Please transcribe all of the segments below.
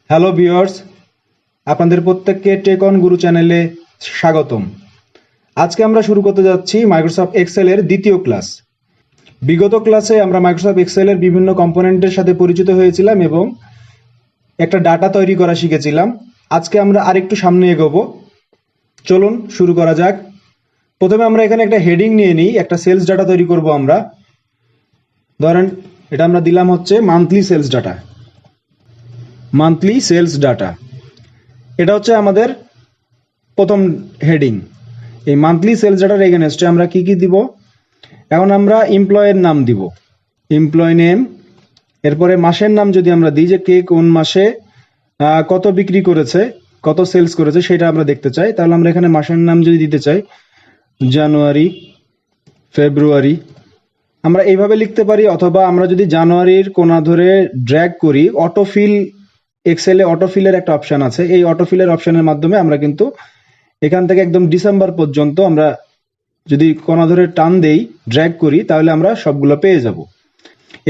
Hello viewers, আপনাদের প্রত্যেককে take on গুরু চ্যানেলে স্বাগতম। আজকে আমরা শুরু করতে যাচ্ছি মাইক্রোসফট এক্সেলের দ্বিতীয় ক্লাস। বিগত ক্লাসে আমরা মাইক্রোসফট এক্সেলের বিভিন্ন কম্পোনেন্টের সাথে পরিচিত হয়েছিলাম এবং একটা ডাটা তৈরি করা শিখেছিলাম। আজকে আমরা আরেকটু সামনে এগোবো। চলুন শুরু করা যাক। প্রথমে আমরা এখানে একটা হেডিং নিয়ে নিই, একটা সেলস ডাটা তৈরি করব আমরা। ধরেন এটা আমরা দিলাম হচ্ছে monthly sales data. Monthly sales data, এটা হচ্ছে আমাদের প্রথম হেডিং। এই মান্থলি সেলস ডাটার এগেনস্টে আমরা কি কি দিব? এখন আমরা এমপ্লয়ের নাম দিব, এমপ্লয় নেম। এরপরে মাসের নাম যদি আমরা দিই, যে কে কোন মাসে কত বিক্রি করেছে, কত সেলস করেছে সেটা আমরা দেখতে চাই, তাহলে আমরা এখানে মাসের নাম যদি দিতে চাই জানুয়ারি, ফেব্রুয়ারি, আমরা এইভাবে লিখতে পারি। অথবা আমরা যদি জানুয়ারির কোনা ধরে ড্র্যাগ করি, অটোফিল, এক্সেলে অটোফিলের একটা অপশান আছে, এই অটোফিলের অপশানের মাধ্যমে আমরা কিন্তু এখান থেকে একদম ডিসেম্বর পর্যন্ত আমরা যদি কোনা ধরে টান দেই, ড্র্যাগ করি, তাহলে আমরা সবগুলো পেয়ে যাব।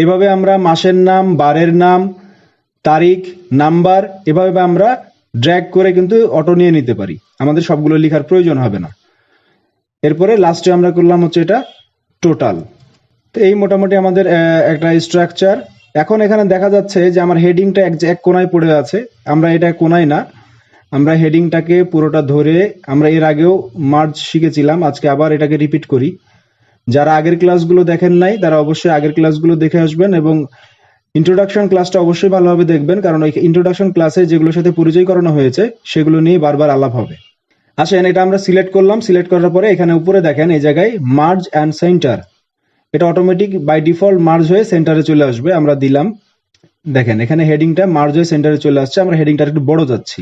এইভাবে আমরা মাসের নাম, বারের নাম, তারিখ, নাম্বার, এভাবে আমরা ড্র্যাগ করে কিন্তু অটো নিয়ে নিতে পারি, আমাদের সবগুলো লেখার প্রয়োজন হবে না। এরপরে লাস্টে আমরা করলাম হচ্ছে এটা টোটাল। তো এই মোটামুটি আমাদের একটা স্ট্রাকচার। এখন এখানে দেখা যাচ্ছে যে আমার হেডিংটা এক কোনায় পড়ে আছে। আমরা এটা কোনায় না, আমরা হেডিংটাকে পুরোটা ধরে, আমরা এর আগেও মার্জ শিখেছিলাম, আজকে আবার এটাকে রিপিট করি। যারা আগের ক্লাসগুলো দেখেন নাই তারা অবশ্যই আগের ক্লাসগুলো দেখে আসবেন এবং ইন্ট্রোডাকশন ক্লাসটা অবশ্যই ভালোভাবে দেখবেন, কারণ ওই ইন্ট্রোডাকশন ক্লাসে যেগুলোর সাথে পরিচয় করানো হয়েছে সেগুলো নিয়ে বারবার আলাপ হবে। আসেন, এটা আমরা সিলেক্ট করলাম। সিলেক্ট করার পরে এখানে উপরে দেখেন এই জায়গায় মার্জ অ্যান্ড সেন্টার, এটা অটোমেটিক বাই ডিফল্ট মার্জ হয়ে সেন্টারে চলে আসবে। আমরা দিলাম, দেখেন এখানে হেডিংটা মার্জ হয়ে সেন্টারে চলে আসছে। আমরা হেডিংটা একটু বড় যাচ্ছি,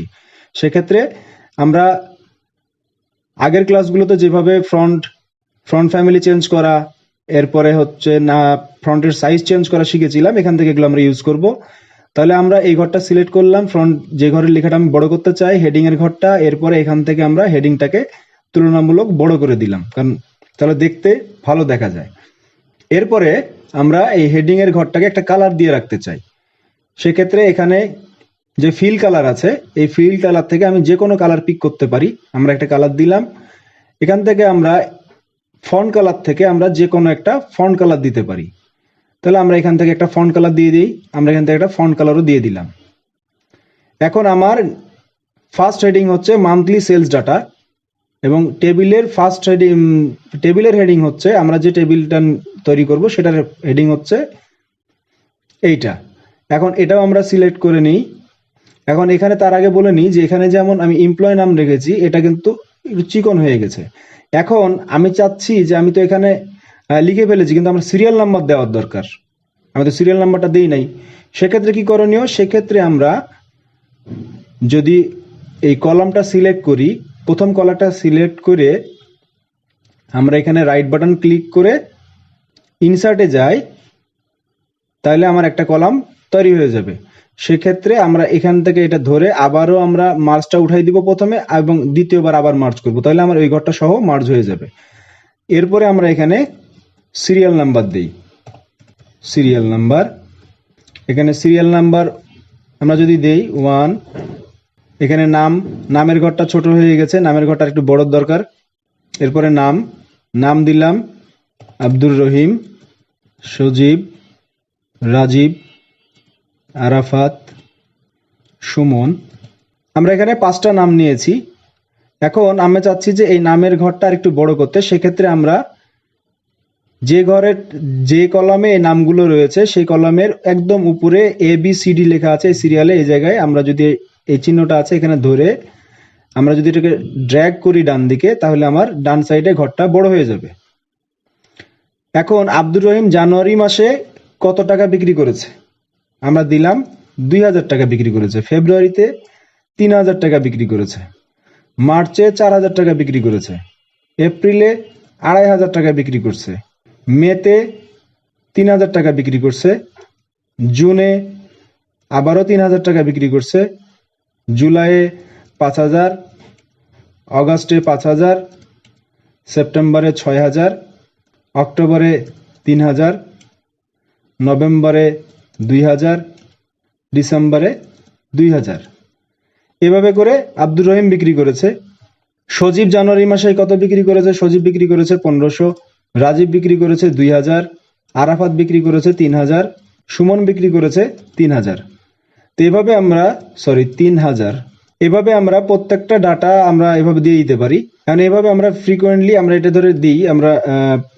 সেক্ষেত্রে আমরা আগের ক্লাসগুলোতে যেভাবে ফ্রন্ট ফ্যামিলি চেঞ্জ করা, এরপরে হচ্ছে না ফ্রন্টের সাইজ চেঞ্জ করা শিখেছিলাম, এখান থেকে এগুলো আমরা ইউজ করব। তাহলে আমরা এই ঘরটা সিলেক্ট করলাম, ফ্রন্ট যে ঘরের লেখাটা আমি বড় করতে চাই, হেডিং এর ঘরটা। এরপরে এখান থেকে আমরা হেডিংটাকে তুলনামূলক বড় করে দিলাম, কারণ তাহলে দেখতে ভালো দেখা যায়। এরপরে আমরা এই হেডিং এর ঘরটাকে একটা কালার দিয়ে রাখতে চাই, সেক্ষেত্রে এখানে যে ফিল কালার আছে, এই ফিল কালার থেকে আমি যে কোনো কালার পিক করতে পারি। আমরা একটা কালার দিলাম, এখান থেকে আমরা ফন্ট কালার থেকে আমরা যে কোনো একটা ফন্ট কালার দিতে পারি। তাহলে আমরা এখান থেকে একটা ফন্ট কালার দিয়ে দিই, আমরা এখান থেকে একটা ফন্ট কালারও দিয়ে দিলাম। এখন আমার ফার্স্ট হেডিং হচ্ছে মান্থলি সেলস ডাটা এবং টেবিলের ফার্স্ট হেডিং, টেবিলের হেডিং হচ্ছে, আমরা যে টেবিলটা তৈরি করব সেটার হেডিং হচ্ছে এইটা। এখন এটাও আমরা সিলেক্ট করে নিই। এখন এখানে তার আগে বলে নিই যে এখানে যেমন আমি এমপ্লয় নাম রেখেছি, এটা কিন্তু একটু চিকন হয়ে গেছে। এখন আমি চাচ্ছি যে আমি তো এখানে লিখে ফেলেছি, কিন্তু আমার সিরিয়াল নাম্বার দেওয়ার দরকার, আমি তো সিরিয়াল নাম্বারটা দিই নাই। সেক্ষেত্রে কি করণীয়? সেক্ষেত্রে আমরা যদি এই কলামটা সিলেক্ট করি, প্রথম কলামটা সিলেক্ট করে আমরা এখানে রাইট বাটন ক্লিক করে ইনসার্টে যাই, তাহলে আমার একটা কলাম তৈরি হয়ে যাবে। সেক্ষেত্রে আমরা এখান থেকে এটা ধরে আবারও আমরা মার্জটা উঠাই দিব প্রথমে, এবং দ্বিতীয়বার আবার মার্জ করব, তাহলে আমার ওই ঘরটা সহ মার্জ হয়ে যাবে। এরপরে আমরা এখানে সিরিয়াল নাম্বার দিই, সিরিয়াল নাম্বার, এখানে সিরিয়াল নাম্বার আমরা যদি দেই 1, এখানে নামের ঘরটা ছোট হয়ে গেছে, নামের ঘরটা একটু বড় দরকার। এরপরে নাম দিলাম আব্দুর রহিম, সজীব, রাজীব, আরাফাত, সুমন। আমরা এখানে 5টা নাম নিয়েছি। এখন আমরা চাচ্ছি যে এই নামের ঘরটা একটু বড় করতে, সেক্ষেত্রে আমরা যে কলামে এই নামগুলো রয়েছে সেই কলামের একদম উপরে ABCD লেখা আছে, এই সিরিয়ালে, এই জায়গায় আমরা যদি এই চিহ্নটা আছে এখানে ধরে আমরা যদি এটাকে ড্র্যাগ করি ডান দিকে, তাহলে আমার ডান সাইডে ঘরটা বড় হয়ে যাবে। এখন আব্দুর রহিম জানুয়ারি মাসে কত টাকা বিক্রি করেছে, আমরা দিলাম 2000 টাকা বিক্রি করেছে। ফেব্রুয়ারিতে 3000 টাকা বিক্রি করেছে। মার্চে 4000 টাকা বিক্রি করেছে। এপ্রিলে 2500 টাকা বিক্রি করছে। মেতে 3000 টাকা বিক্রি করছে। জুনে আবারও 3000 টাকা বিক্রি করছে। জুলাইয়ে 5000, অগাস্টে 5000, সেপ্টেম্বরে 6000, অক্টোবরে 3000, নভেম্বরে 2000, ডিসেম্বরে 2000। এভাবে করে আব্দুর রহিম বিক্রি করেছে। সজীব জানুয়ারি মাসে কত বিক্রি করেছে? সজীব বিক্রি করেছে 1500, রাজীব বিক্রি করেছে 2000, আরাফাত বিক্রি করেছে 3000, সুমন বিক্রি করেছে 3000। তো এভাবে আমরা 3000, এভাবে আমরা প্রত্যেকটা ডাটা আমরা এভাবে দিয়ে দিতে পারি। কারণ এভাবে আমরা ফ্রিকোয়েন্টলি আমরা এটা ধরে দিই, আমরা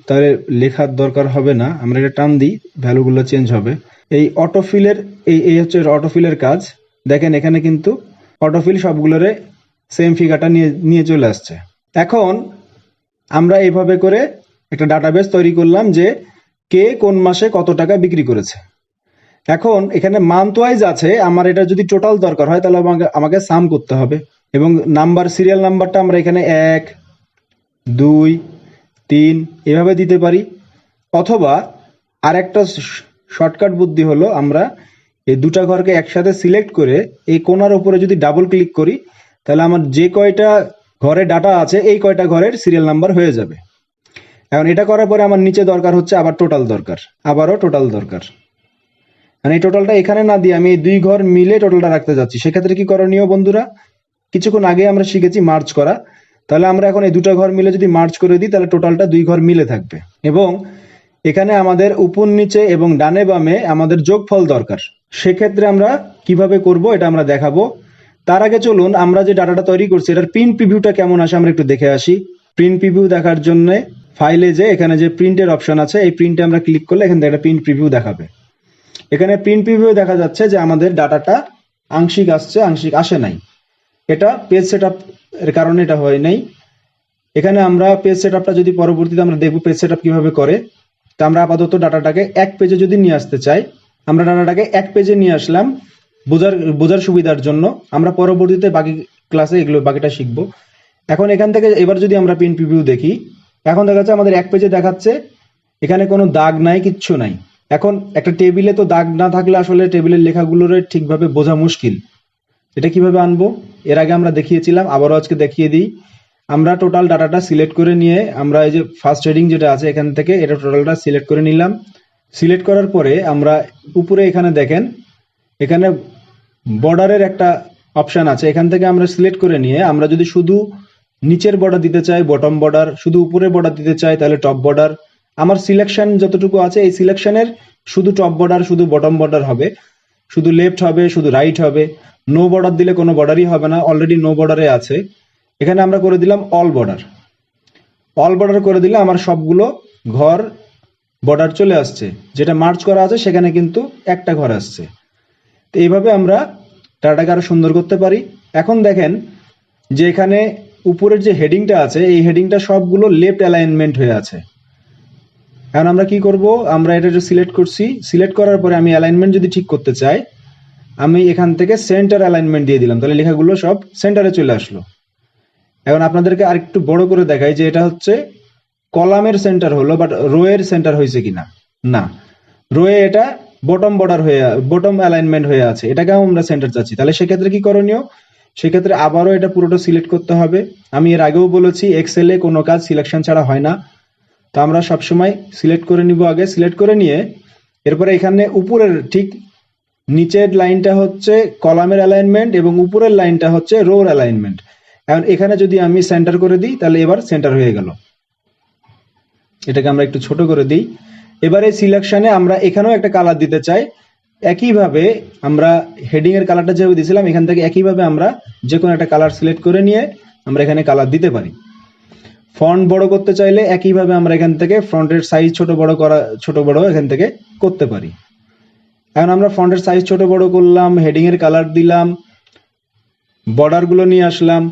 তাহলে লেখার দরকার হবে না, আমরা এটা টান দিই, ভ্যালুগুলো চেঞ্জ হবে। এই অটোফিলের এই হচ্ছে অটোফিলের কাজ। দেখেন এখানে কিন্তু অটোফিল সবগুলোরে সেম ফিগারটা নিয়ে চলে আসছে। এখন আমরা এইভাবে করে একটা ডাটাবেস তৈরি করলাম যে কে কোন মাসে কত টাকা বিক্রি করেছে। এখন এখানে মান্থ ওয়াইজ আছে, আমার এটা যদি টোটাল দরকার হয় তাহলে আমাকে সাম করতে হবে, এবং নাম্বার সিরিয়াল নাম্বারটা আমরা এখানে 1 2 3 এভাবে দিতে পারি। অথবা আরেকটা শর্টকাট বুদ্ধি হলো, আমরা এই দুটা ঘরকে একসাথে সিলেক্ট করে এই কোণার উপরে যদি ডাবল ক্লিক করি তাহলে আমার যে কয়টা ঘরে ডাটা আছে এই কয়টা ঘরের সিরিয়াল নাম্বার হয়ে যাবে। এখন এটা করার পরে আমার নিচে দরকার হচ্ছে আবার টোটাল দরকার, আবারও টোটাল দরকার। মানে এই টোটালটা এখানে না দিয়ে আমি এই দুই ঘর মিলে টোটালটা রাখতে যাচ্ছি। সেক্ষেত্রে কি করণীয় বন্ধুরা? কিছুক্ষণ আগে আমরা শিখেছি মার্জ করা, তাহলে আমরা এখন এই দুটো ঘর মিলে যদি মার্জ করে দিই তাহলে টোটালটা দুই ঘর মিলে থাকবে। এবং এখানে আমাদের উপর নিচে এবং ডানে বামে আমাদের যোগফল দরকার। সেক্ষেত্রে আমরা কিভাবে করব এটা আমরা দেখাবো। তার আগে চলুন আমরা যে ডাটাটা তৈরি করছি এটার প্রিন্ট প্রিভিউটা কেমন আসে আমরা একটু দেখে আসি। প্রিন্ট প্রিভিউ দেখার জন্য ফাইলে যে এখানে যে প্রিন্টের অপশন আছে এই প্রিন্টে আমরা ক্লিক করলে এখান থেকে একটা প্রিন্ট প্রিভিউ দেখাবে। এখানে প্রিন্ট প্রিভিউ দেখা যাচ্ছে যে আমাদের ডাটাটা আংশিক আসছে, আংশিক আসে নাই। এটা পেজ সেটআপ এর কারণে এটা হয় নাই। এখানে আমরা পেজ সেটআপটা যদি পরবর্তীতে আমরা দেখব পেজ সেটআপ কিভাবে করে। তো আমরা আপাতত ডাটাটাকে এক পেজে যদি নিয়ে আসতে চাই, আমরা ডাটাটাকে এক পেজে নিয়ে আসলাম বোঝার সুবিধার জন্য। আমরা পরবর্তীতে বাকি ক্লাসে এগুলো বাকিটা শিখবো। এখন এখান থেকে এবার যদি আমরা প্রিন্ট প্রিভিউ দেখি, এখন দেখা যাচ্ছে আমাদের এক পেজে দেখাচ্ছে, এখানে কোনো দাগ নাই, কিচ্ছু নাই। এখন একটা টেবিলে তো দাগ না থাকলে আসলে টেবিলের লেখাগুলোর ঠিকভাবে বোঝা মুশকিল। এটা কিভাবে আনবো? এর আগে আমরা দেখিয়েছিলাম, আবারও আজকে দেখিয়ে দিই। আমরা টোটাল ডাটাটা সিলেক্ট করে নিয়ে আমরা এই যে ফার্স্ট হেডিং যেটা আছে এখান থেকে এটা টোটালটা সিলেক্ট করে নিলাম। সিলেক্ট করার পরে আমরা উপরে এখানে দেখেন এখানে বর্ডারের একটা অপশান আছে, এখান থেকে আমরা সিলেক্ট করে নিয়ে আমরা যদি শুধু নিচের বর্ডার দিতে চাই বটম বর্ডার, শুধু উপরের বর্ডার দিতে চাই তাহলে টপ বর্ডার। আমার সিলেকশন যতটুকু আছে এই সিলেকশনের শুধু টপ বর্ডার শুধু বটম বর্ডার হবে, শুধু লেফট হবে শুধু রাইট হবে। নো বর্ডার দিলে কোনো বর্ডারই হবে না, অলরেডি নো বর্ডারে আছে। এখানে আমরা করে দিলাম অল বর্ডার। অল বর্ডার করে দিলে আমার সবগুলো ঘর বর্ডার চলে আসছে, যেটা মার্জ করা আছে সেখানে কিন্তু একটা ঘর আসছে। তো এইভাবে আমরা ডাটাটাকে আরো সুন্দর করতে পারি। এখন দেখেন যে এখানে উপরের যে হেডিংটা আছে এই হেডিংটা সবগুলো লেফট অ্যালাইনমেন্ট হয়ে আছে। এখন আমরা কি করব? আমরা এটা সিলেক্ট করছি, সিলেক্ট করার পরে আমি অ্যালাইনমেন্ট যদি ঠিক করতে চাই আমি এখান থেকে সেন্টার অ্যালাইনমেন্ট দিয়ে দিলাম, তাহলে লেখাগুলো সব সেন্টারে চলে আসলো। এখন আপনাদেরকে আরেকটু বড় করে দেখাই যে এটা হচ্ছে কলামের সেন্টার হলো, বাট রো এর সেন্টার হয়েছে কিনা। না, রোয়ে এটা বটম বর্ডার হয়ে বটম অ্যালাইনমেন্ট হয়ে আছে, এটাকেও আমরা সেন্টার চাচ্ছি। তাহলে সেক্ষেত্রে কি করণীয়? সেক্ষেত্রে আবারও এটা পুরোটা সিলেক্ট করতে হবে। আমি এর আগেও বলেছি এক্সেলে কোনো কাজ সিলেকশন ছাড়া হয় না। তো আমরা সবসময় সিলেক্ট করে নিব, আগে সিলেক্ট করে নিয়ে এরপরে এখানে উপরের ঠিক নিচের লাইনটা হচ্ছে কলামের অ্যালাইনমেন্ট এবং উপরের লাইনটা হচ্ছে রোর অ্যালাইনমেন্ট। এখন এখানে যদি আমি সেন্টার করে দিই তাহলে এবার সেন্টার হয়ে গেল। এটাকে আমরা একটু ছোট করে দিই। এবারে সিলেকশনে আমরা এখানেও একটা কালার দিতে চাই, একইভাবে আমরা হেডিং এর কালারটা যেভাবে দিয়েছিলাম এখান থেকে একইভাবে আমরা যে কোনো একটা কালার সিলেক্ট করে নিয়ে আমরা এখানে কালার দিতে পারি। ফন্ট বড় করতে চাইলে একইভাবে আমরা এখান থেকে ফন্টের সাইজ ছোট বড় এখান থেকে করতে পারি। এখন আমরা ফন্টের সাইজ ছোট বড় করলাম, হেডিং এর কালার দিলাম, বর্ডার গুলো নিয়ে আসলাম।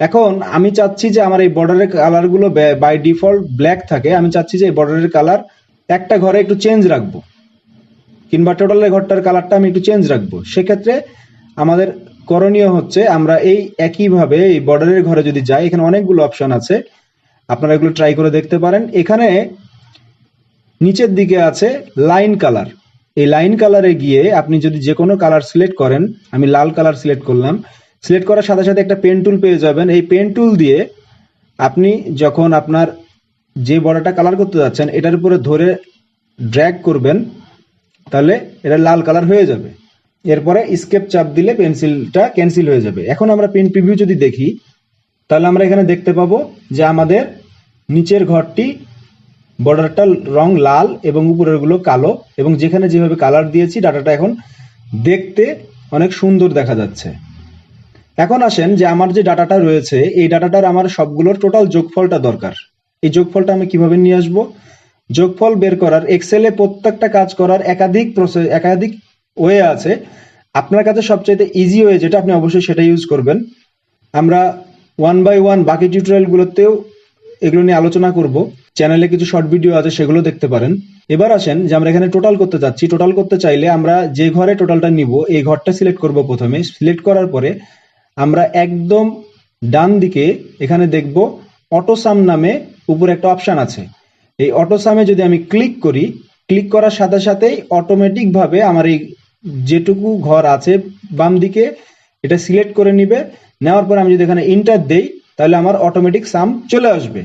এখন আমি চাচ্ছি যে আমার এই বর্ডারের কালারগুলো বাই ডিফল্ট ব্ল্যাক থাকে, আমি চাচ্ছি যে এই বর্ডারের কালার একটা ঘরে একটু চেঞ্জ রাখবো, কিংবা টোটালের ঘরটার কালারটা আমি একটু চেঞ্জ রাখবো। সেক্ষেত্রে আমাদের করণীয় হচ্ছে আমরা এই একইভাবে এই বর্ডারের ঘরে যদি যাই, এখানে অনেকগুলো অপশন আছে, আপনারা এগুলো ট্রাই করে দেখতে পারেন। এখানে নিচের দিকে আছে লাইন কালার, এই লাইন কালারে গিয়ে আপনি যদি যে কোনো কালার সিলেক্ট করেন, আমি লাল কালার সিলেক্ট করলাম, সিলেক্ট করার সাথে সাথে একটা পেন টুল পেয়ে যাবেন। এই পেন টুল দিয়ে আপনি যখন আপনার যে বর্ডারটা কালার করতে যাচ্ছেন এটার উপরে ধরে ড্র্যাগ করবেন তাহলে এটা লাল কালার হয়ে যাবে। এরপরে স্কেপ চাপ দিলে পেন্সিলটা ক্যান্সেল হয়ে যাবে। এখন আমরা প্রিন্ট প্রিভিউ যদি দেখি, তাহলে আমরা এখানে দেখতে পাবো যে আমাদের নিচের ঘরটি বর্ডারটার রং লাল এবং উপরের গুলো কালো, এবং যেখানে যেভাবে কালার দিয়েছি ডাটাটা এখন দেখতে অনেক সুন্দর দেখা যাচ্ছে। এখন আসেন যে আমার যে ডাটাটা রয়েছে এই ডাটাটার আমার সবগুলোর টোটাল যোগফলটা দরকার। এই যোগফলটা আমি কিভাবে নিয়ে আসব? যোগফল বের করার এক্সেলে প্রত্যেকটা কাজ করার একাধিক ওয়ে আছে। আপনার কাছে সবচাইতে ইজি ওয়ে যেটা, আপনি অবশ্যই সেটা ইউজ করবেন। আমরা 1 বাই 1 বাকি টিউটোরিয়ালগুলোতেও এগুলো নিয়ে আলোচনা করব। চ্যানেলে কিছু শর্ট ভিডিও আছে, সেগুলো দেখতে পারেন। এবার আসেন যে আমরা এখানে টোটাল করতে যাচ্ছি। টোটাল করতে চাইলে আমরা যে ঘরে টোটালটা নিব এই ঘরটা সিলেক্ট করব। প্রথমে সিলেক্ট করার পরে আমরা একদম ডান দিকে এখানে দেখব অটো সাম নামে উপরে একটা অপশান আছে। এই অটো সামে যদি আমি ক্লিক করি, ক্লিক করার সাথে সাথেই অটোমেটিকভাবে আমার এই যেটুকু ঘর আছে বাম দিকে এটা সিলেক্ট করে নিবে। নেওয়ার পর আমি যদি এখানে ইন্টার দেই তাহলে আমার অটোমেটিক সাম চলে আসবে।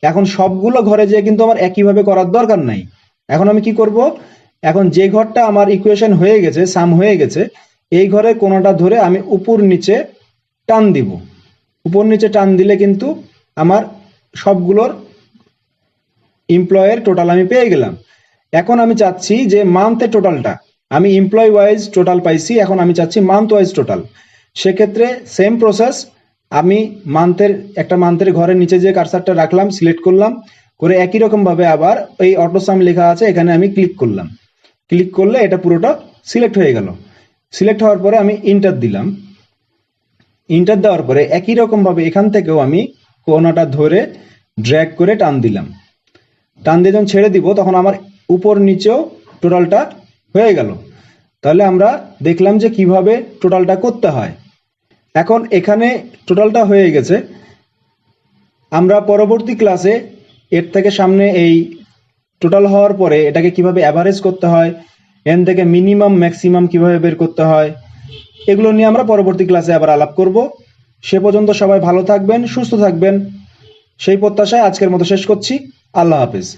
এখন সবগুলো ঘরে যেয়ে কিন্তু আমার একইভাবে করার দরকার নাই। এখন আমি কি করব? এখন যে ঘরটা আমার ইকুয়েশন হয়ে গেছে, সাম হয়ে গেছে, এই ঘরের কোনোটা ধরে আমি উপর নিচে টান দিব। উপর নিচে টান দিলে কিন্তু আমার সবগুলোর এমপ্লয়ের টোটাল আমি পেয়ে গেলাম। এখন আমি চাচ্ছি যে মান্থের টোটালটা, আমি এমপ্লয় ওয়াইজ টোটাল পাইছি, এখন আমি চাচ্ছি মান্থ ওয়াইজ টোটাল। সেক্ষেত্রে সেম প্রসেস, আমি একটা মান্থের ঘরের নিচে যে কার্সারটা রাখলাম, সিলেক্ট করলাম, করে একই রকমভাবে আবার এই অটোসাম লেখা আছে এখানে আমি ক্লিক করলাম। ক্লিক করলে এটা পুরোটা সিলেক্ট হয়ে গেল। সিলেক্ট হওয়ার পরে আমি ইন্টার দিলাম। ইন্টার দেওয়ার পরে একই রকমভাবে এখান থেকেও আমি কোণাটা ধরে ড্র্যাগ করে টান দিলাম। টান দিয়ে যখন ছেড়ে দিব তখন আমার উপর নিচেও টোটালটা হয়ে গেল। তাহলে আমরা দেখলাম যে কিভাবে টোটালটা করতে হয়। এখন এখানে টোটালটা হয়ে গেছে। আমরা পরবর্তী ক্লাসে এর থেকে সামনে এই টোটাল হওয়ার পরে এটাকে কিভাবে অ্যাভারেজ করতে হয়, এন থেকে মিনিমাম ম্যাক্সিমাম কিভাবে বের করতে হয়, এগুলো নিয়ে আমরা পরবর্তী ক্লাসে আবার আলাপ করব। সে পর্যন্ত সবাই ভালো থাকবেন, সুস্থ থাকবেন, সেই প্রত্যাশায় আজকের মতো শেষ করছি। আল্লাহ হাফেজ।